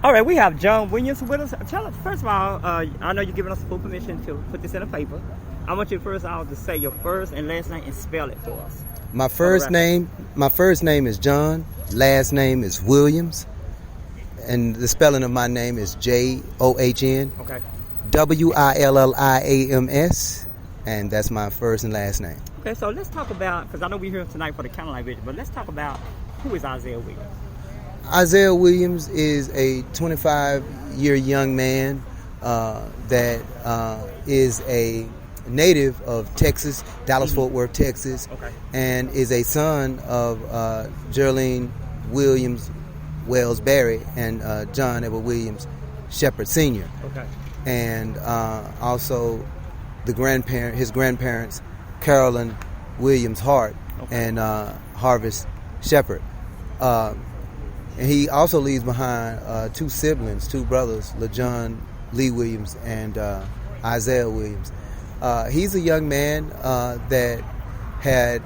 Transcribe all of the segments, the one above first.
All right, we have John Williams with us. Tell us, first of all, I know you're giving us full permission to put this in a paper. I want you first all to say your first and last name and spell it for us. My first name is John. Last name is Williams, and the spelling of my name is John. Okay. Williams, and that's my first and last name. Okay, so let's talk about, because I know we're here tonight for the Candlelight Vigil, but let's talk about who is Isaiah Williams. Isaiah Williams is a 25-year young man that is a native of Texas, Dallas-Fort Worth, Texas, and is a son of Geraldine Williams Wells Berry and John Edward Williams Shepherd Sr. Okay. And also his grandparents, Carolyn Williams Hart and Harvest Shepherd. And he also leaves behind two siblings, two brothers, LeJohn Lee Williams and Isaiah Williams. He's a young man that had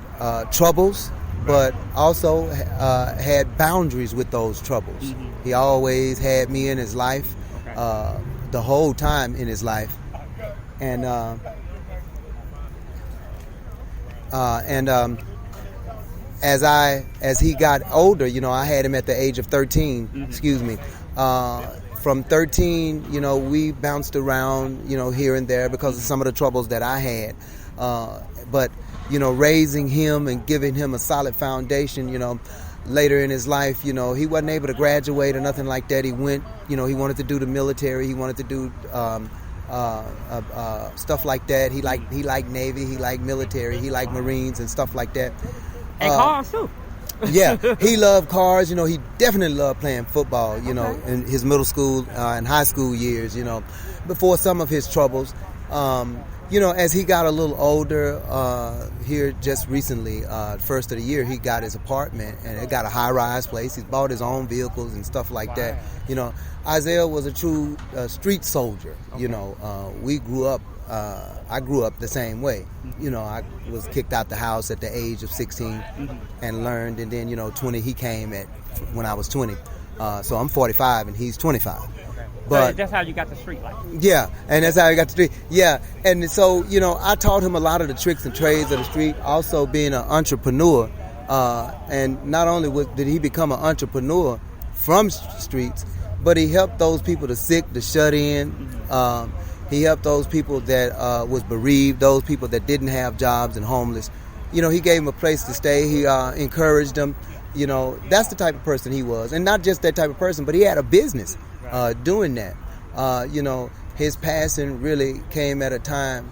troubles, but also had boundaries with those troubles. Mm-hmm. He always had me in his life, the whole time in his life. And as he got older, I had him at the age of 13. Mm-hmm. Excuse me. From 13, we bounced around, here and there because of some of the troubles that I had. But raising him and giving him a solid foundation, later in his life, he wasn't able to graduate or nothing like that. He went, he wanted to do the military. He wanted to do stuff like that. He liked Navy. He liked military. He liked Marines and stuff like that. And cars too. Yeah, he loved cars. He definitely loved playing football. In his middle school and high school years. Before some of his troubles. As he got a little older, here just recently, first of the year, he got his apartment and it got a high-rise place. He bought his own vehicles and stuff like that. Isaiah was a true street soldier. We grew up. I grew up the same way. I was kicked out the house at the age of 16 and learned, and then 20. He came when I was 20. So I'm 45 and he's 25. But that's how you got the street life. Yeah, and that's how he got the street. Yeah, and so I taught him a lot of the tricks and trades of the street. Also being an entrepreneur, and not only did he become an entrepreneur from streets, but he helped those people, the sick, the shut in. He helped those people that was bereaved, those people that didn't have jobs and homeless. He gave them a place to stay. He encouraged them. That's the type of person he was, and not just that type of person, but he had a business. Doing that. His passing really came at a time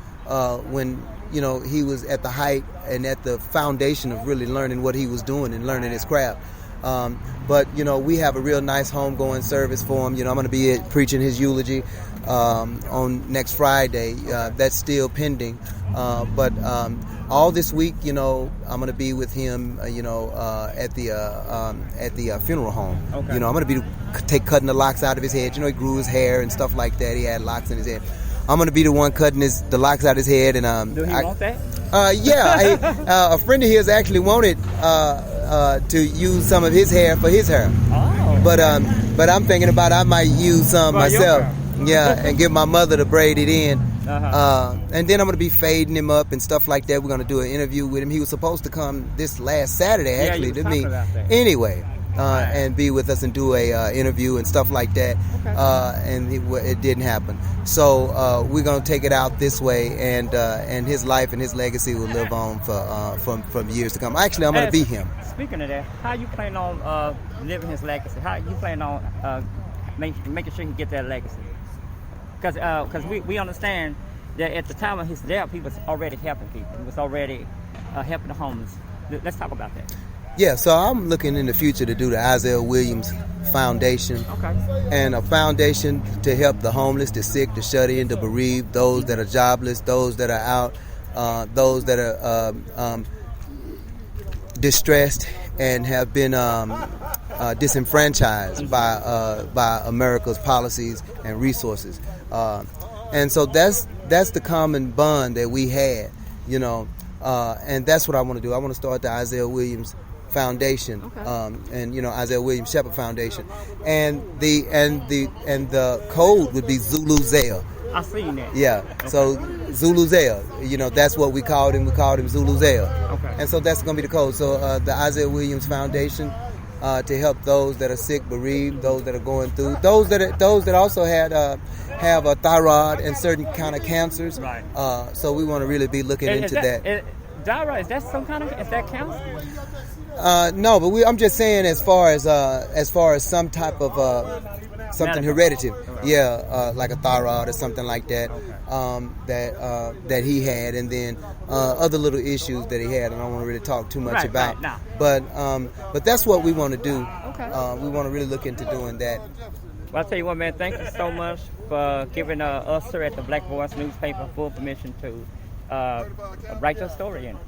when, he was at the height and at the foundation of really learning what he was doing and learning his craft. But we have a real nice homegoing service for him. I'm going to be preaching his eulogy on next Friday. That's still pending. But all this week, I'm going to be with him, at the funeral home. Okay. I'm going to be cutting the locks out of his head. He grew his hair and stuff like that. He had locks in his head. I'm going to be the one cutting the locks out of his head. And do he want that? Yeah. A friend of his actually wanted to use some of his hair for his hair. Oh. But I'm thinking about I might use some myself. Yeah, and get my mother to braid it in. And then I'm going to be fading him up and stuff like that. We're going to do an interview with him. He was supposed to come this last Saturday, actually, to me. Anyway, and be with us and do a interview and stuff like that. Okay. And it didn't happen. So we're going to take it out this way, and his life and his legacy will live on from years to come. Actually, I'm going to be him. Speaking of that, how you plan on living his legacy? How you plan on making sure he get that legacy? Because we understand that at the time of his death, he was already helping people. He was already helping the homeless. Let's talk about that. Yeah, so I'm looking in the future to do the Isaiah Williams Foundation. Okay. And a foundation to help the homeless, the sick, the shut-in, the bereaved, those that are jobless, those that are out, those that are distressed and have been disenfranchised by America's policies and resources. And so that's the common bond that we had, and that's what I want to do. I want to start the Isaiah Williams Foundation, and Isaiah Williams Shepherd Foundation, and the code would be Zulu Zell. I seen that. Yeah. Okay. So Zulu Zell, that's what we called him. We called him Zulu Zell. Okay. And so that's going to be the code. So the Isaiah Williams Foundation, to help those that are sick, bereaved, those that are going through, those that also have a thyroid and certain kind of cancers. Right. So we want to really be looking into that. Thyroid, is that some kind of, is that cancer? No, but I'm just saying as far as some type of something hereditary, like a thyroid or something like that, that he had, and then other little issues that he had, and I don't want to really talk too much about. Right, But that's what we want to do. Okay. We want to really look into doing that. Well, I'll tell you what, man, thank you so much for giving us here at the Black Voice newspaper full permission to write your story in it.